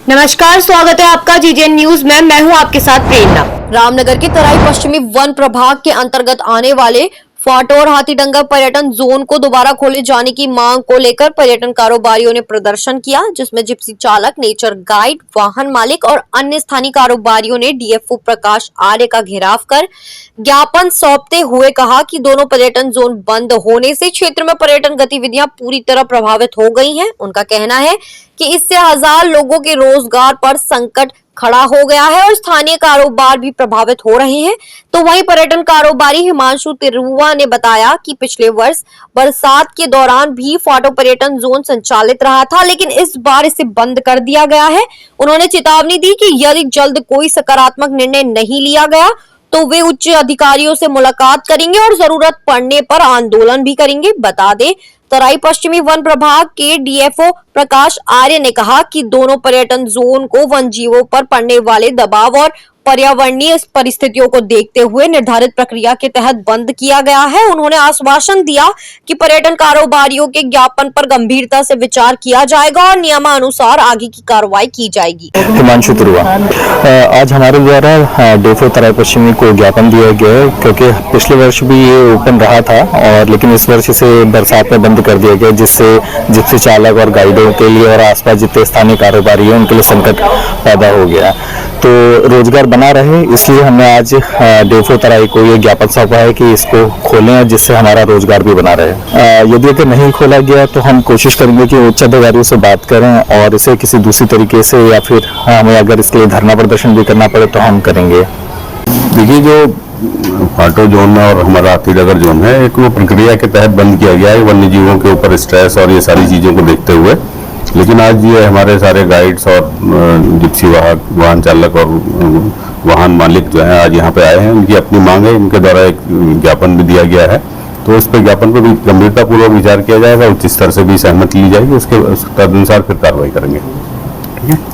नमस्कार, स्वागत है आपका जीजेएन न्यूज में। मैं हूं आपके साथ प्रेरणा। रामनगर के तराई पश्चिमी वन प्रभाग के अंतर्गत आने वाले फाटो और हाथीडंगा पर्यटन जोन को दोबारा खोले जाने की मांग को लेकर पर्यटन कारोबारियों ने प्रदर्शन किया, जिसमें जिप्सी चालक, नेचर गाइड, वाहन मालिक और अन्य स्थानीय कारोबारियों ने डीएफओ प्रकाश आर्य का घेराव कर ज्ञापन सौंपते हुए कहा कि दोनों पर्यटन जोन बंद होने से क्षेत्र में पर्यटन गतिविधियां पूरी तरह प्रभावित हो गई हैं। उनका कहना है कि इससे हजार लोगों के रोजगार पर संकट खड़ा हो गया है और स्थानीय कारोबार भी प्रभावित हो रहे हैं। तो वहीं पर्यटन कारोबारी हिमांशु तिरुवा ने बताया कि पिछले वर्ष बरसात के दौरान भी फाटो पर्यटन जोन संचालित रहा था, लेकिन इस बार इसे बंद कर दिया गया है। उन्होंने चेतावनी दी कि यदि जल्द कोई सकारात्मक निर्णय नहीं लिया गया तो वे उच्च अधिकारियों से मुलाकात करेंगे और जरूरत पड़ने पर आंदोलन भी करेंगे। बता दें, तराई पश्चिमी वन प्रभाग के डीएफओ प्रकाश आर्य ने कहा कि दोनों पर्यटन जोन को वन जीवों पर पड़ने वाले दबाव और पर्यावरणीय परिस्थितियों को देखते हुए निर्धारित प्रक्रिया के तहत बंद किया गया है। उन्होंने आश्वासन दिया कि पर्यटन कारोबारियों के ज्ञापन पर गंभीरता से विचार किया जाएगा और नियमानुसार आगे की कार्रवाई की जाएगी। हिमांशु तिरुवा, आज हमारे द्वारा डीएफओ तराई पश्चिमी को ज्ञापन दिया गया है, क्योंकि पिछले वर्ष भी ये ओपन रहा था और लेकिन इस वर्ष इसे बरसात में बंद कर दिया गया, जिससे जिप्सी चालक और गाइडों के लिए और आसपास जितने स्थानीय कारोबारी हैं उनके लिए संकट पैदा हो गया। तो रोजगार बना रहे, इसलिए हमने आज डीएफओ तराई को ये ज्ञापन सौंपा है कि इसको खोलें जिससे हमारा रोजगार भी बना रहे। यदि अगर नहीं खोला गया तो हम कोशिश करेंगे कि उच्च अधिकारियों से बात करें और इसे किसी दूसरी तरीके से, या फिर हमें अगर इसके लिए धरना प्रदर्शन भी करना पड़े तो हम करेंगे। देखिए, जो फाटो जोन और हमारा हाथीडंगा जोन है, एक वो प्रक्रिया के तहत बंद किया गया है वन्य जीवों के ऊपर स्ट्रेस और ये सारी चीज़ों को देखते हुए। लेकिन आज ये हमारे सारे गाइड्स और जिप्सी वाहन चालक और वाहन मालिक जो हैं आज यहाँ पे आए हैं। उनकी अपनी मांग है, उनके द्वारा एक ज्ञापन भी दिया गया है, तो इस पर ज्ञापन पर भी गंभीरतापूर्वक विचार किया जाएगा, उच्च स्तर से भी सहमति ली जाएगी, उसके तदनुसार फिर कार्रवाई करेंगे।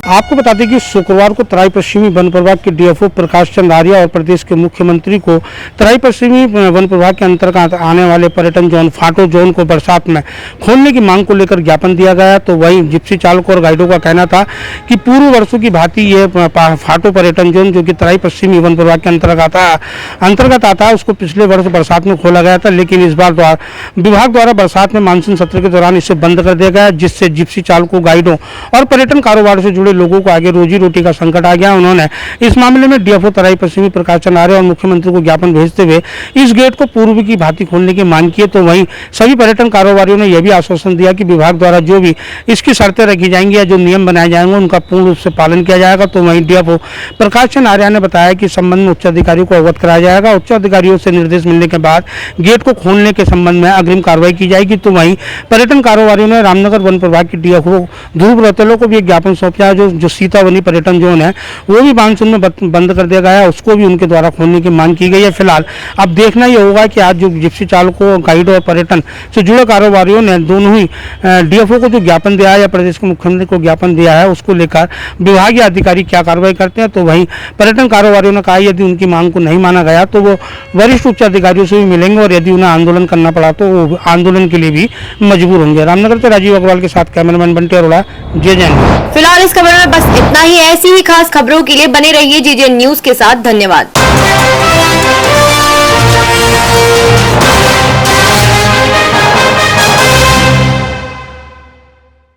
आपको बता दें कि शुक्रवार को तराई पश्चिमी वन प्रभाग के डीएफओ प्रकाश चंद आर्य और प्रदेश के मुख्यमंत्री को तराई पश्चिमी वन प्रभाग के अंतर्गत आने वाले पर्यटन जोन फाटो जोन को बरसात में खोलने की मांग को लेकर ज्ञापन दिया गया। तो वहीं जिप्सी चालकों और गाइडों का कहना था कि पूर्व वर्षों की भांति ये फाटो पर्यटन जोन जो कि तराई पश्चिमी वन प्रभाग के अंतर्गत आता है, उसको पिछले वर्ष बरसात में खोला गया था, लेकिन इस बार विभाग द्वारा बरसात में मानसून सत्र के दौरान इसे बंद कर दिया गया, जिससे जिप्सी चालकों, गाइडों और पर्यटन कारोबार से जुड़े लोगों को आगे रोजी रोटी का संकट आ गया। उन्होंने इस मामले में डीएफओ तराई पश्चिमी प्रकाश चंद आर्य और मुख्यमंत्री को ज्ञापन भेजते हुए इस गेट को पूर्व की भांति खोलने की मांग की। तो वहीं सभी पर्यटन कारोबारियों ने यह भी आश्वासन दिया कि विभाग द्वारा जो भी इसकी शर्तें रखी जाएंगी या जो नियम बनाए जाएंगे उनका पूर्ण रूप से पालन किया जाएगा। तो वहीं डीएफओ प्रकाश चंद आर्य ने बताया कि संबंध में उच्च अधिकारियों को अवगत कराया जाएगा। उच्च अधिकारियों से निर्देश मिलने के बाद गेट को खोलने के संबंध में अग्रिम कार्रवाई की जाएगी। तो वहीं पर्यटन कारोबारियों ने रामनगर वन प्रभाग के डीएफओ ध्रुव रौतेला को भी एक ज्ञापन सौंपा, जो सीतावनी पर्यटन जोन है वो भी मानसून में बंद कर दिया गया है, उसको भी उनके द्वारा खोलने की मांग की गई है। फिलहाल अब देखना ये होगा कि आज जो जिप्सी चालकों, गाइड और पर्यटन से जुड़े कारोबारियों ने दोनों ही डीएफओ को जो ज्ञापन दिया है या प्रदेश के मुख्यमंत्री को ज्ञापन दिया है, उसको लेकर विभागीय अधिकारी क्या कार्रवाई करते हैं। तो वहीं पर्यटन कारोबारियों ने कहा यदि उनकी मांग को नहीं माना गया तो वो वरिष्ठ उच्च अधिकारियों से भी मिलेंगे और यदि उन्हें आंदोलन करना पड़ा तो वो आंदोलन के लिए भी मजबूर होंगे। रामनगर से राजीव अग्रवाल के साथ कैमरामैन बंटी अरोड़ा, जीजेएन। फिलहाल इस खबर में बस इतना ही। ऐसी ही खास खबरों के लिए बने रहिए जीजेएन न्यूज के साथ। धन्यवाद।